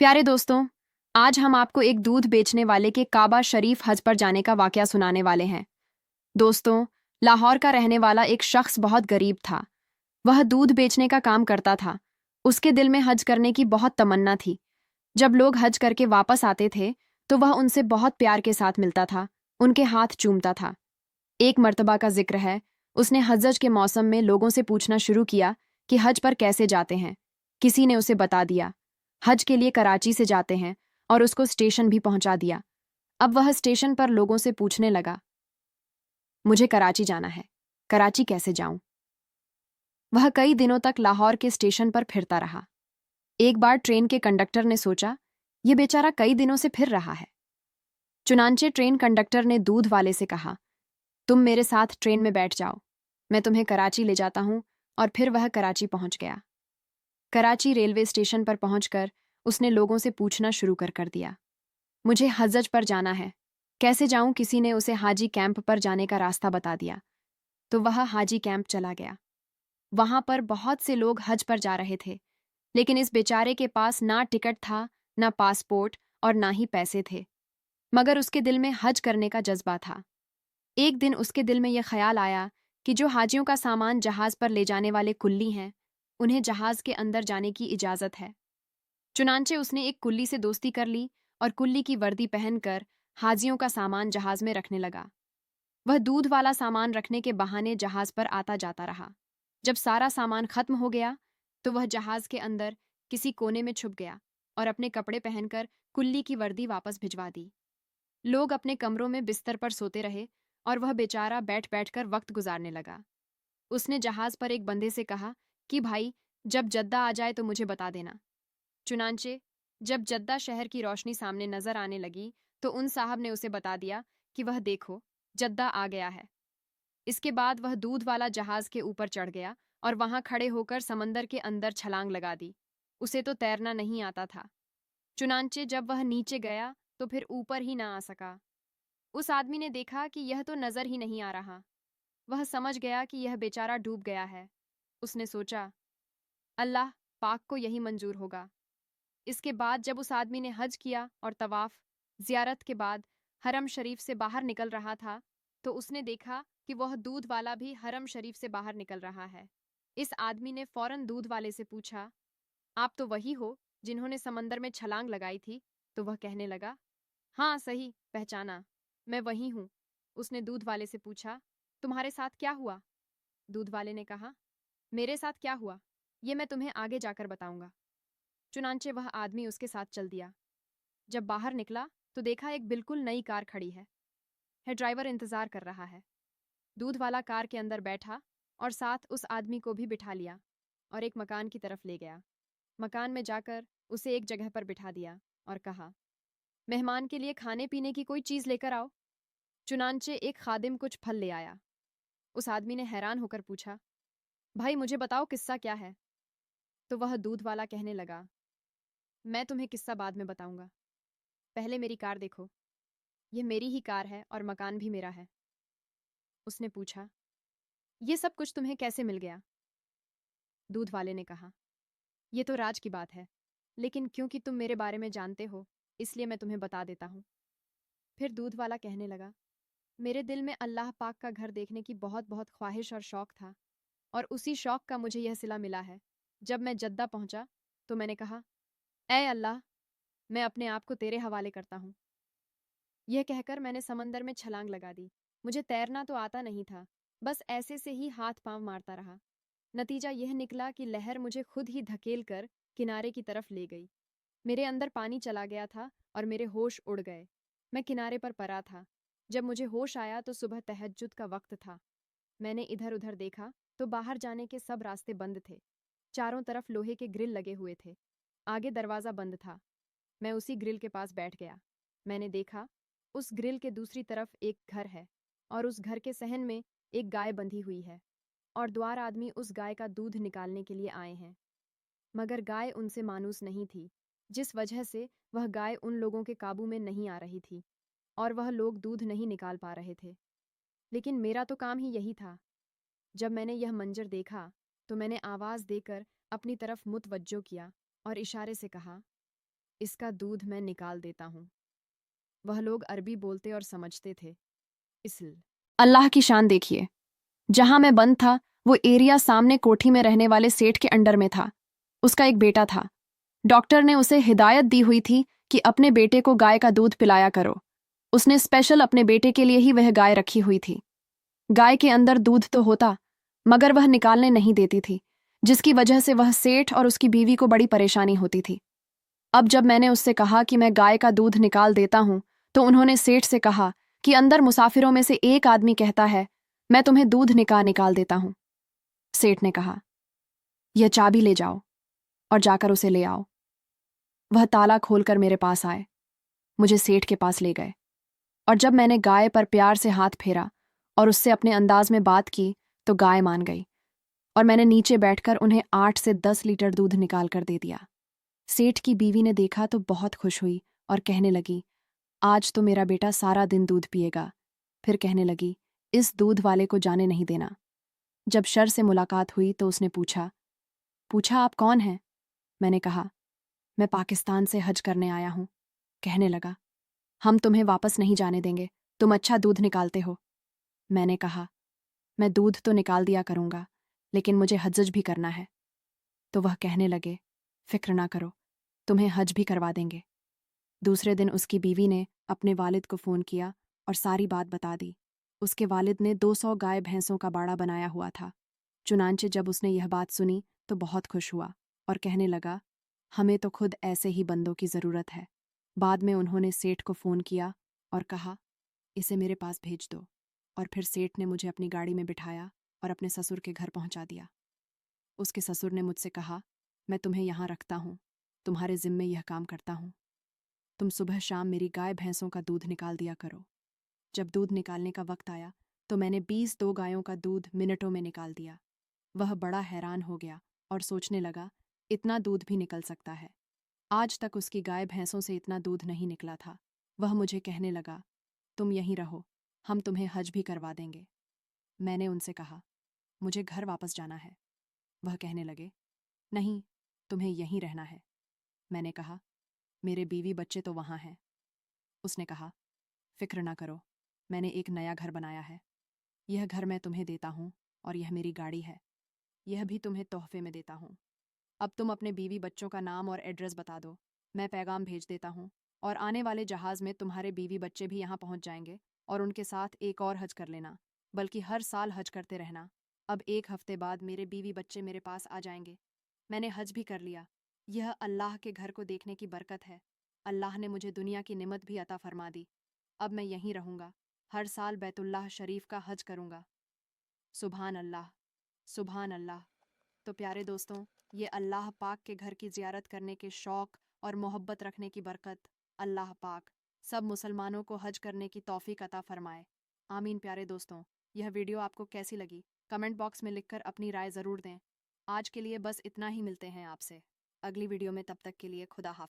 प्यारे दोस्तों, आज हम आपको एक दूध बेचने वाले के काबा शरीफ हज पर जाने का वाकया सुनाने वाले हैं। दोस्तों, लाहौर का रहने वाला एक शख्स बहुत गरीब था। वह दूध बेचने का काम करता था। उसके दिल में हज करने की बहुत तमन्ना थी। जब लोग हज करके वापस आते थे तो वह उनसे बहुत प्यार के साथ मिलता था, उनके हाथ चूमता था। एक मर्तबा का जिक्र है, उसने हज के मौसम में लोगों से पूछना शुरू किया कि हज पर कैसे जाते हैं। किसी ने उसे बता दिया, हज के लिए कराची से जाते हैं, और उसको स्टेशन भी पहुंचा दिया। अब वह स्टेशन पर लोगों से पूछने लगा, मुझे कराची जाना है, कराची कैसे जाऊं? वह कई दिनों तक लाहौर के स्टेशन पर फिरता रहा। एक बार ट्रेन के कंडक्टर ने सोचा, ये बेचारा कई दिनों से फिर रहा है। चुनांचे ट्रेन कंडक्टर ने दूध वाले से कहा, तुम मेरे साथ ट्रेन में बैठ जाओ, मैं तुम्हें कराची ले जाता हूं। और फिर वह कराची पहुंच गया। कराची रेलवे स्टेशन पर पहुंचकर उसने लोगों से पूछना शुरू कर दिया, मुझे हज पर जाना है, कैसे जाऊं? किसी ने उसे हाजी कैंप पर जाने का रास्ता बता दिया। तो वह हाजी कैंप चला गया। वहां पर बहुत से लोग हज पर जा रहे थे, लेकिन इस बेचारे के पास ना टिकट था, ना पासपोर्ट, और ना ही पैसे थे। मगर उसके दिल में हज करने का जज्बा था। एक दिन उसके दिल में यह ख्याल आया कि जो हाजियों का सामान जहाज पर ले जाने वाले कुल्ली हैं, उन्हें जहाज के अंदर जाने की इजाजत है। चुनांचे उसने एक कुल्ली से दोस्ती कर ली और कुल्ली की वर्दी पहनकर हाजियों का सामान जहाज में रखने लगा। वह दूध वाला सामान रखने के बहाने जहाज पर आता जाता रहा। जब सारा सामान खत्म हो गया तो वह जहाज के अंदर किसी कोने में छुप गया और अपने कपड़े पहनकर कुल्ली की वर्दी वापस भिजवा दी। लोग अपने कमरों में बिस्तर पर सोते रहे और वह बेचारा बैठ बैठ कर वक्त गुजारने लगा। उसने जहाज पर एक बंदे से कहा कि भाई, जब जद्दा आ जाए तो मुझे बता देना। चुनांचे जब जद्दा शहर की रोशनी सामने नजर आने लगी तो उन साहब ने उसे बता दिया कि वह देखो, जद्दा आ गया है। इसके बाद वह दूध वाला जहाज के ऊपर चढ़ गया और वहां खड़े होकर समंदर के अंदर छलांग लगा दी। उसे तो तैरना नहीं आता था। चुनांचे जब वह नीचे गया तो फिर ऊपर ही ना आ सका। उस आदमी ने देखा कि यह तो नजर ही नहीं आ रहा। वह समझ गया कि यह बेचारा डूब गया है। उसने सोचा, अल्लाह पाक को यही मंजूर होगा। इसके बाद जब उस आदमी ने हज किया और तवाफ जियारत के बाद हरम शरीफ से बाहर निकल रहा था, तो उसने देखा कि वह दूध वाला भी हरम शरीफ से बाहर निकल रहा है। इस आदमी ने फौरन दूध वाले से पूछा, आप तो वही हो जिन्होंने समंदर में छलांग लगाई थी? तो वह कहने लगा, हाँ सही पहचाना, मैं वही हूँ। उसने दूध वाले से पूछा, तुम्हारे साथ क्या हुआ? दूध वाले ने कहा, मेरे साथ क्या हुआ ये मैं तुम्हें आगे जाकर बताऊंगा। चुनांचे वह आदमी उसके साथ चल दिया। जब बाहर निकला तो देखा एक बिल्कुल नई कार खड़ी है ड्राइवर इंतजार कर रहा है। दूध वाला कार के अंदर बैठा और साथ उस आदमी को भी बिठा लिया और एक मकान की तरफ ले गया। मकान में जाकर उसे एक जगह पर बिठा दिया और कहा, मेहमान के लिए खाने पीने की कोई चीज लेकर आओ। चुनांचे एक खादिम कुछ फल ले आया। उस आदमी ने हैरान होकर पूछा, भाई मुझे बताओ किस्सा क्या है? तो वह दूध वाला कहने लगा, मैं तुम्हें किस्सा बाद में बताऊंगा, पहले मेरी कार देखो, यह मेरी ही कार है और मकान भी मेरा है। उसने पूछा, ये सब कुछ तुम्हें कैसे मिल गया? दूध वाले ने कहा, ये तो राज की बात है, लेकिन क्योंकि तुम मेरे बारे में जानते हो इसलिए मैं तुम्हें बता देता हूँ। फिर दूध वाला कहने लगा, मेरे दिल में अल्लाह पाक का घर देखने की बहुत बहुत ख्वाहिश और शौक था, और उसी शौक का मुझे यह सिला मिला है। जब मैं जद्दा पहुंचा तो मैंने कहा, ऐ अल्लाह, मैं अपने आप को तेरे हवाले करता हूँ। यह कहकर मैंने समंदर में छलांग लगा दी। मुझे तैरना तो आता नहीं था, बस ऐसे से ही हाथ पांव मारता रहा। नतीजा यह निकला कि लहर मुझे खुद ही धकेल कर किनारे की तरफ ले गई। मेरे अंदर पानी चला गया था और मेरे होश उड़ गए। मैं किनारे पर पड़ा था। जब मुझे होश आया तो सुबह तहज्जुद का वक्त था। मैंने इधर उधर देखा तो बाहर जाने के सब रास्ते बंद थे। चारों तरफ लोहे के ग्रिल लगे हुए थे। आगे दरवाज़ा बंद था। मैं उसी ग्रिल के पास बैठ गया। मैंने देखा, उस ग्रिल के दूसरी तरफ एक घर है और उस घर के सहन में एक गाय बंधी हुई है, और द्वार आदमी उस गाय का दूध निकालने के लिए आए हैं। मगर गाय उनसे मानूस नहीं थी, जिस वजह से वह गाय उन लोगों के काबू में नहीं आ रही थी और वह लोग दूध नहीं निकाल पा रहे थे। लेकिन मेरा तो काम ही यही था। जब मैंने यह मंजर देखा तो मैंने आवाज़ देकर अपनी तरफ मुतवज्जो किया और इशारे से कहा, इसका दूध मैं निकाल देता हूँ। वह लोग अरबी बोलते और समझते थे, इसलिए अल्लाह की शान देखिए। जहां मैं बंद था वो एरिया सामने कोठी में रहने वाले सेठ के अंडर में था। उसका एक बेटा था। डॉक्टर ने उसे हिदायत दी हुई थी कि अपने बेटे को गाय का दूध पिलाया करो। उसने स्पेशल अपने बेटे के लिए ही वह गाय रखी हुई थी। गाय के अंदर दूध तो होता, मगर वह निकालने नहीं देती थी, जिसकी वजह से वह सेठ और उसकी बीवी को बड़ी परेशानी होती थी। अब जब मैंने उससे कहा कि मैं गाय का दूध निकाल देता हूं, तो उन्होंने सेठ से कहा कि अंदर मुसाफिरों में से एक आदमी कहता है, मैं तुम्हें दूध निकाल देता हूं। सेठ ने कहा, यह चाबी ले जाओ और जाकर उसे ले आओ। वह ताला खोलकर मेरे पास आए, मुझे सेठ के पास ले गए, और जब मैंने गाय पर प्यार से हाथ फेरा और उससे अपने अंदाज में बात की तो गाय मान गई, और मैंने नीचे बैठकर उन्हें 8 से 10 लीटर दूध निकाल कर दे दिया। सेठ की बीवी ने देखा तो बहुत खुश हुई और कहने लगी, आज तो मेरा बेटा सारा दिन दूध पिएगा। फिर कहने लगी, इस दूध वाले को जाने नहीं देना। जब शर से मुलाकात हुई तो उसने पूछा पूछा आप कौन हैं? मैंने कहा, मैं पाकिस्तान से हज करने आया हूं। कहने लगा, हम तुम्हें वापस नहीं जाने देंगे, तुम अच्छा दूध निकालते हो। मैंने कहा, मैं दूध तो निकाल दिया करूंगा, लेकिन मुझे हज भी करना है। तो वह कहने लगे, फिक्र ना करो, तुम्हें हज भी करवा देंगे। दूसरे दिन उसकी बीवी ने अपने वालिद को फ़ोन किया और सारी बात बता दी। उसके वालिद ने 200 गाय भैंसों का बाड़ा बनाया हुआ था। चुनांचे जब उसने यह बात सुनी तो बहुत खुश हुआ और कहने लगा, हमें तो खुद ऐसे ही बंदों की ज़रूरत है। बाद में उन्होंने सेठ को फ़ोन किया और कहा, इसे मेरे पास भेज दो। और फिर सेठ ने मुझे अपनी गाड़ी में बिठाया और अपने ससुर के घर पहुंचा दिया। उसके ससुर ने मुझसे कहा, मैं तुम्हें यहाँ रखता हूँ, तुम्हारे ज़िम्मे यह काम करता हूँ। तुम सुबह शाम मेरी गाय भैंसों का दूध निकाल दिया करो। जब दूध निकालने का वक्त आया तो मैंने 22 गायों का दूध मिनटों में निकाल दिया। वह बड़ा हैरान हो गया और सोचने लगा, इतना दूध भी निकल सकता है। आज तक उसकी गाय भैंसों से इतना दूध नहीं निकला था। वह मुझे कहने लगा, तुम यहीं रहो, हम तुम्हें हज भी करवा देंगे। मैंने उनसे कहा, मुझे घर वापस जाना है। वह कहने लगे, नहीं, तुम्हें यहीं रहना है। मैंने कहा, मेरे बीवी बच्चे तो वहाँ हैं। उसने कहा, फिक्र ना करो, मैंने एक नया घर बनाया है। यह घर मैं तुम्हें देता हूँ और यह मेरी गाड़ी है। यह भी तुम्हें तोहफे में देता हूँ। अब तुम अपने बीवी बच्चों का नाम और एड्रेस बता दो, मैं पैगाम भेज देता हूँ, और आने वाले जहाज़ में तुम्हारे बीवी बच्चे भी यहाँ पहुँच जाएंगे, और उनके साथ एक और हज कर लेना, बल्कि हर साल हज करते रहना। अब 1 हफ्ते बाद मेरे बीवी बच्चे मेरे पास आ जाएंगे। मैंने हज भी कर लिया। यह अल्लाह के घर को देखने की बरकत है। अल्लाह ने मुझे दुनिया की निमत भी अता फरमा दी। अब मैं यहीं रहूँगा, हर साल बैतुल्लाह शरीफ का हज करूँगा। सुभान अल्लाह, सुभान अल्लाह। तो प्यारे दोस्तों, ये अल्लाह पाक के घर की ज़ियारत करने के शौक़ और मोहब्बत रखने की बरकत अल्लाह पाक सब मुसलमानों को हज करने की तौफीक अता फरमाए। आमीन। प्यारे दोस्तों, यह वीडियो आपको कैसी लगी? कमेंट बॉक्स में लिखकर अपनी राय ज़रूर दें। आज के लिए बस इतना ही, मिलते हैं आपसे अगली वीडियो में। तब तक के लिए खुदा हाफ़िज़।